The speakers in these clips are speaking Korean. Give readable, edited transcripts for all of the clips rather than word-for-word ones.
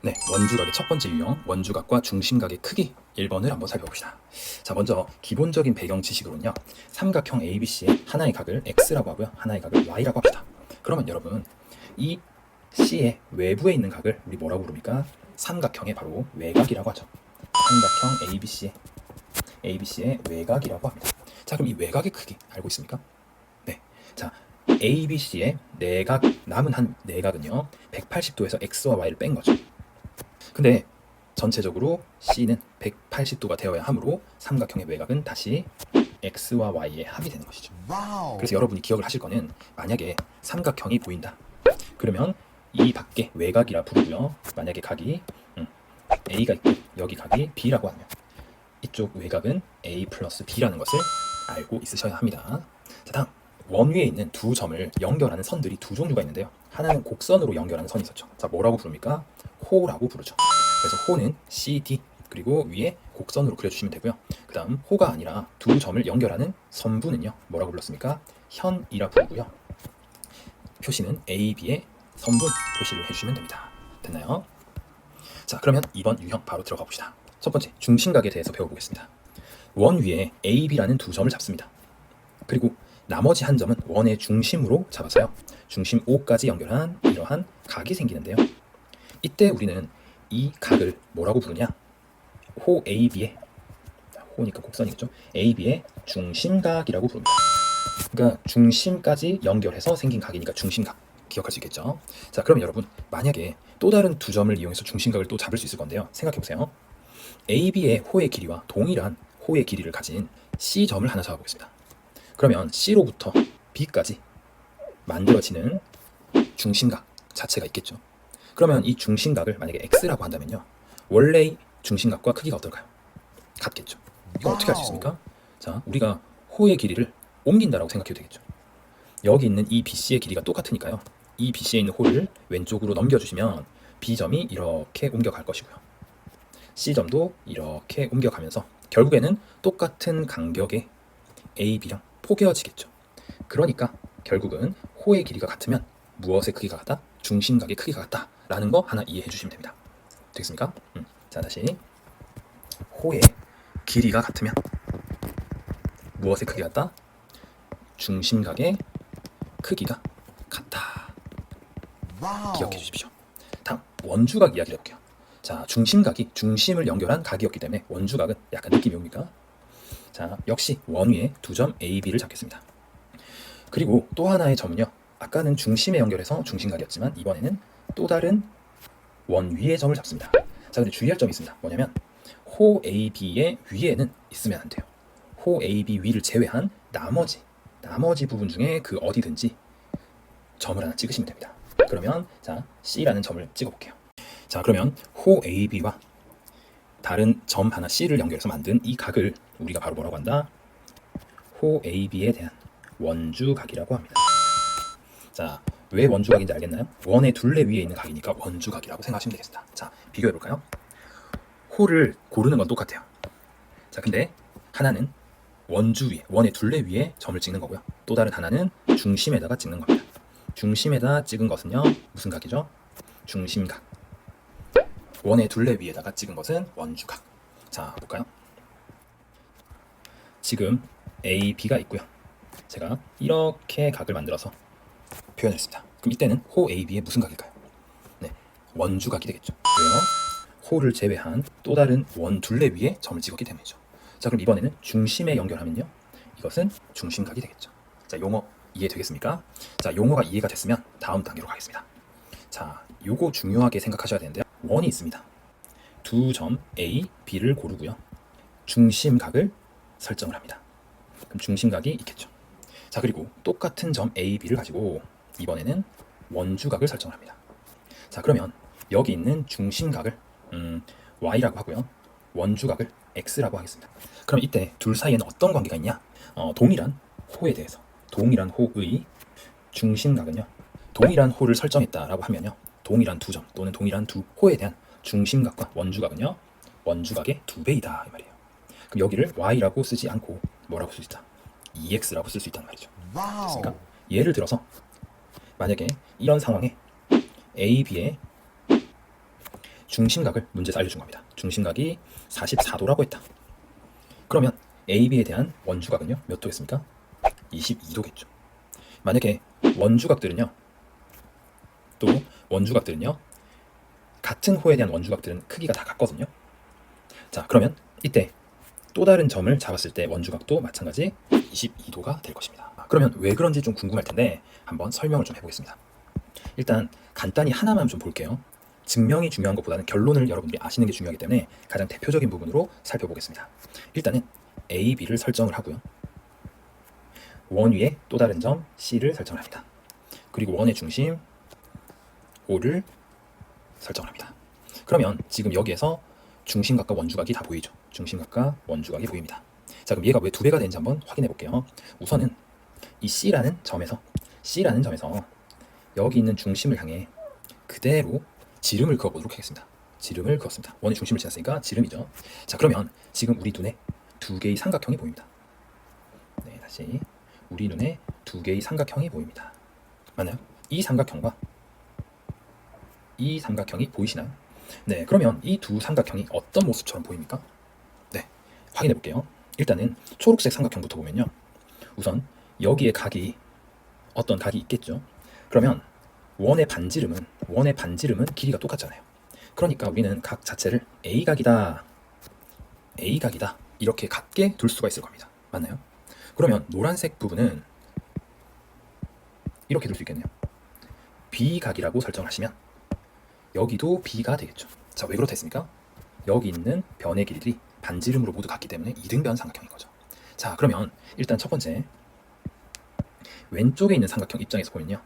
네, 원주각의 첫 번째 유형, 원주각과 중심각의 크기 1번을 한번 살펴봅시다. 자, 먼저 기본적인 배경 지식으로는요. 삼각형 ABC의 하나의 각을 X라고 하고요. 하나의 각을 Y라고 합시다. 그러면 여러분, 이 C의 외부에 있는 각을 우리 뭐라고 부릅니까? 삼각형의 바로 외곽이라고 하죠. 삼각형 ABC의 외곽이라고 합니다. 자, 그럼 이 외곽의 크기 알고 있습니까? 네. 자, ABC의 내각, 남은 한 내각은요. 180도에서 X와 Y를 뺀 거죠. 근데 전체적으로 C는 180도가 되어야 하므로 삼각형의 외곽은 다시 X와 Y의 합이 되는 것이죠. 그래서 여러분이 기억을 하실 거는 만약에 삼각형이 보인다. 그러면 이 밖에 외곽이라 부르고요. 만약에 각이 A가 있고 여기 각이 B라고 하면 이쪽 외곽은 A 플러스 B라는 것을 알고 있으셔야 합니다. 자, 다음 원 위에 있는 두 점을 연결하는 선들이 두 종류가 있는데요. 하나는 곡선으로 연결하는 선이 있었죠. 자, 뭐라고 부릅니까? 호라고 부르죠. 그래서 호는 CD 그리고 위에 곡선으로 그려주시면 되고요. 그 다음 호가 아니라 두 점을 연결하는 선분은요. 뭐라고 불렀습니까? 현이라 부르고요. 표시는 A, B의 선분 표시를 해주시면 됩니다. 됐나요? 자, 그러면 2번 유형 바로 들어가 봅시다. 첫 번째, 중심각에 대해서 배워보겠습니다. 원 위에 A, B라는 두 점을 잡습니다. 그리고 나머지 한 점은 원의 중심으로 잡아서요. 중심 O까지 연결한 이러한 각이 생기는데요. 이때 우리는 이 각을 뭐라고 부르냐? 호 AB의, 호니까 곡선이겠죠? AB의 중심각이라고 부릅니다. 그러니까 중심까지 연결해서 생긴 각이니까 중심각. 기억할 수 있겠죠? 자, 그럼 여러분 만약에 또 다른 두 점을 이용해서 중심각을 또 잡을 수 있을 건데요. 생각해보세요. AB의 호의 길이와 동일한 호의 길이를 가진 C점을 하나 잡아보겠습니다. 그러면 C로부터 B까지 만들어지는 중심각 자체가 있겠죠. 그러면 이 중심각을 만약에 X라고 한다면요. 원래의 중심각과 크기가 어떨까요? 같겠죠. 이거 어떻게 할 수 있습니까? 자, 우리가 호의 길이를 옮긴다라고 생각해도 되겠죠. 여기 있는 이 BC의 길이가 똑같으니까요. 이 BC에 있는 호를 왼쪽으로 넘겨주시면 B점이 이렇게 옮겨갈 것이고요. C점도 이렇게 옮겨가면서 결국에는 똑같은 간격의 AB랑 포개어지겠죠. 그러니까 결국은 호의 길이가 같으면 무엇의 크기가 같다? 중심각의 크기가 같다 라는 거 하나 이해해 주시면 됩니다. 되겠습니까? 자, 다시 호의 길이가 같으면 무엇의 크기가 같다? 중심각의 크기가 같다. 기억해 주십시오. 다음 원주각 이야기를 해볼게요. 자, 중심각이 중심을 연결한 각이었기 때문에 원주각은 약간 느낌이 옵니까? 자, 역시 원 위에 두 점 A, B를 잡겠습니다. 그리고 또 하나의 점은요. 아까는 중심에 연결해서 중심각이었지만 이번에는 또 다른 원 위의 점을 잡습니다. 자, 근데 주의할 점이 있습니다. 뭐냐면 호 AB의 위에는 있으면 안 돼요. 호 AB 위를 제외한 나머지 부분 중에 그 어디든지 점을 하나 찍으시면 됩니다. 그러면 자, C라는 점을 찍어볼게요. 자, 그러면 호 AB와 다른 점 하나 C를 연결해서 만든 이 각을 우리가 바로 뭐라고 한다? 호 AB에 대한 원주각이라고 합니다. 자, 왜 원주각인지 알겠나요? 원의 둘레 위에 있는 각이니까 원주각이라고 생각하시면 되겠습니다. 자, 비교해볼까요? 호를 고르는 건 똑같아요. 자, 근데 하나는 원주 위에, 원의 둘레 위에 점을 찍는 거고요. 또 다른 하나는 중심에다가 찍는 겁니다. 중심에다 찍은 것은요, 무슨 각이죠? 중심각. 원의 둘레 위에다가 찍은 것은 원주각. 자, 볼까요? 지금 A, B가 있고요. 제가 이렇게 각을 만들어서 표현했습니다. 그럼 이때는 호 AB의 무슨 각일까요? 네, 원주각이 되겠죠. 왜요? 호를 제외한 또 다른 원 둘레 위에 점을 찍었기 때문이죠. 자, 그럼 이번에는 중심에 연결하면요. 이것은 중심각이 되겠죠. 자, 용어 이해되겠습니까? 자, 용어가 이해가 됐으면 다음 단계로 가겠습니다. 자, 요거 중요하게 생각하셔야 되는데요. 원이 있습니다. 두 점 A, B를 고르고요. 중심각을 설정을 합니다. 그럼 중심각이 있겠죠. 자, 그리고 똑같은 점 A, B를 가지고 이번에는 원주각을 설정을 합니다. 자, 그러면 여기 있는 중심각을 Y라고 하고요. 원주각을 X라고 하겠습니다. 그럼 이때 둘 사이에는 어떤 관계가 있냐? 동일한 호에 대해서 동일한 호의 중심각은요. 동일한 호를 설정했다라고 하면요. 동일한 두 점 또는 동일한 두 호에 대한 중심각과 원주각은요. 원주각의 2배이다 이 말이에요. 그럼 여기를 Y라고 쓰지 않고 뭐라고 쓸 수 있다? EX라고 쓸 수 있다는 말이죠. 됐습니까? 예를 들어서 만약에 이런 상황에 A, B의 중심각을 문제에서 알려준 겁니다. 중심각이 44도라고 했다. 그러면 AB에 대한 원주각은요? 몇 도겠습니까? 22도겠죠. 만약에 원주각들은요, 또 원주각들은요, 같은 호에 대한 원주각들은 크기가 다 같거든요. 자, 그러면 이때 또 다른 점을 잡았을 때 원주각도 마찬가지 22도가 될 것입니다. 그러면 왜 그런지 좀 궁금할 텐데 한번 설명을 좀 해보겠습니다. 일단 간단히 하나만 좀 볼게요. 증명이 중요한 것보다는 결론을 여러분들이 아시는 게 중요하기 때문에 가장 대표적인 부분으로 살펴보겠습니다. 일단은 A, B를 설정을 하고요. 원 위에 또 다른 점 C를 설정을 합니다. 그리고 원의 중심 O를 설정을 합니다. 그러면 지금 여기에서 중심각과 원주각이 다 보이죠. 중심각과 원주각이 보입니다. 자, 그럼 얘가 왜 두 배가 되는지 한번 확인해 볼게요. 우선은 이 C라는 점에서 여기 있는 중심을 향해 그대로 지름을 그어보도록 하겠습니다. 지름을 그었습니다. 원의 중심을 지났으니까 지름이죠. 자, 그러면 지금 우리 눈에 두 개의 삼각형이 보입니다. 네, 다시 우리 눈에 두 개의 삼각형이 보입니다. 맞나요? 이 삼각형과 이 삼각형이 보이시나요? 네, 그러면 이 두 삼각형이 어떤 모습처럼 보입니까? 네, 확인해 볼게요. 일단은 초록색 삼각형부터 보면요. 우선 여기에 각이 어떤 각이 있겠죠. 그러면 원의 반지름은 길이가 똑같잖아요. 그러니까 우리는 각 자체를 A각이다 이렇게 같게 둘 수가 있을 겁니다. 맞나요? 그러면 노란색 부분은 이렇게 둘 수 있겠네요. B각이라고 설정하시면 여기도 B가 되겠죠. 자, 왜 그렇다 했습니까? 여기 있는 변의 길이들이 반지름으로 모두 같기 때문에 이등변 삼각형인 거죠. 자, 그러면 일단 첫 번째 왼쪽에 있는 삼각형 입장에서 보면요.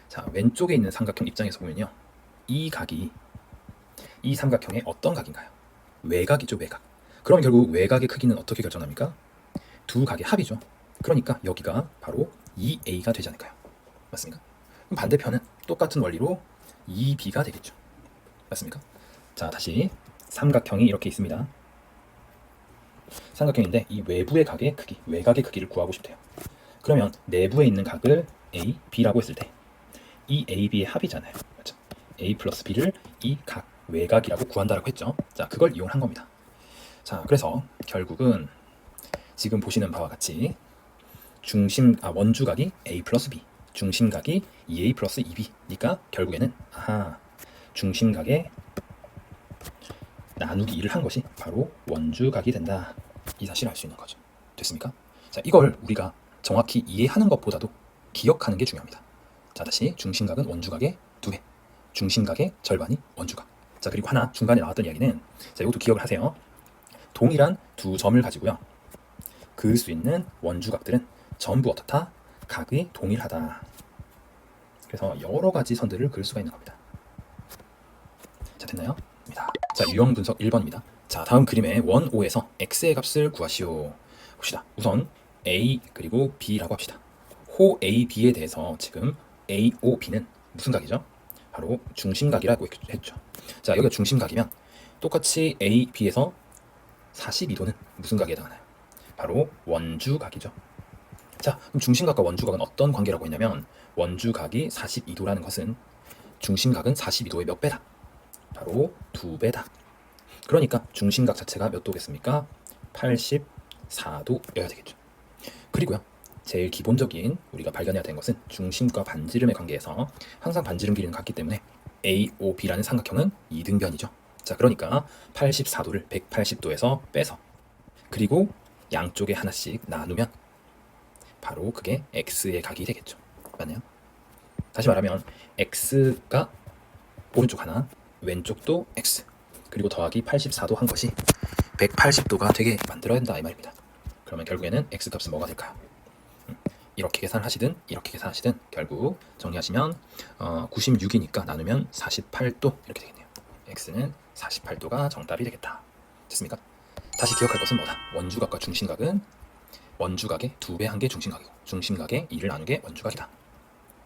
자, 왼쪽에 있는 삼각형 입장에서 보면요. 이 각이 이 삼각형의 어떤 각인가요? 외각이죠, 외각. 그럼 결국 외각의 크기는 어떻게 결정합니까? 두 각의 합이죠. 그러니까 여기가 바로 2A가 되지 않을까요? 맞습니까? 그럼 반대편은 똑같은 원리로 2B가 되겠죠. 맞습니까? 자, 다시 삼각형이 이렇게 있습니다. 삼각형인데 이 외부의 각의 크기, 외각의 크기를 구하고 싶대요. 그러면 내부에 있는 각을 A, B라고 했을 때 이 A, B의 합이잖아요. 맞죠? A 플러스 B를 이 각, 외각이라고 구한다라고 했죠. 자, 그걸 이용한 겁니다. 자, 그래서 결국은 지금 보시는 바와 같이 원주각이 A 플러스 B, 중심각이 2A 플러스 2B니까 결국에는 중심각의 나누기 2를 한 것이 바로 원주각이 된다. 이 사실을 알 수 있는 거죠. 됐습니까? 자, 이걸 우리가 정확히 이해하는 것보다도 기억하는 게 중요합니다. 자, 다시 중심각은 원주각의 2배, 중심각의 절반이 원주각. 자, 그리고 하나 중간에 나왔던 이야기는, 자, 이것도 기억을 하세요. 동일한 두 점을 가지고요, 그을 수 있는 원주각들은 전부 어떻다? 각이 동일하다. 그래서 여러 가지 선들을 그을 수가 있는 겁니다. 자, 됐나요? 자, 유형 분석 1번입니다. 자, 다음 그림의 원 O에서 x의 값을 구하시오. 봅시다. 우선 A 그리고 B라고 합시다. 호 A, B에 대해서 지금 A, O, B는 무슨 각이죠? 바로 중심각이라고 했죠. 자, 여기가 중심각이면 똑같이 A, B에서 42도는 무슨 각에 해당하나요? 바로 원주각이죠. 자, 그럼 중심각과 원주각은 어떤 관계라고 했냐면 원주각이 42도라는 것은 중심각은 42도의 몇 배다? 바로 2배다. 그러니까 중심각 자체가 몇 도겠습니까? 84도여야 되겠죠. 그리고요, 제일 기본적인 우리가 발견해야 되는 것은 중심과 반지름의 관계에서 항상 반지름 길이는 같기 때문에 AOB라는 삼각형은 이등변이죠. 자, 그러니까 84도를 180도에서 빼서 그리고 양쪽에 하나씩 나누면 바로 그게 X의 각이 되겠죠. 맞나요? 다시 말하면 X가 오른쪽 하나, 왼쪽도 X, 그리고 더하기 84도 한 것이 180도가 되게 만들어야 된다 이 말입니다. 그러면 결국에는 X값은 뭐가 될까요? 이렇게 계산하시든 이렇게 계산하시든 결국 정리하시면 96이니까 나누면 48도 이렇게 되겠네요. X는 48도가 정답이 되겠다. 됐습니까? 다시 기억할 것은 뭐다? 원주각과 중심각은 원주각의 2배 한 게 중심각이고 중심각의 2를 나눈 게 원주각이다.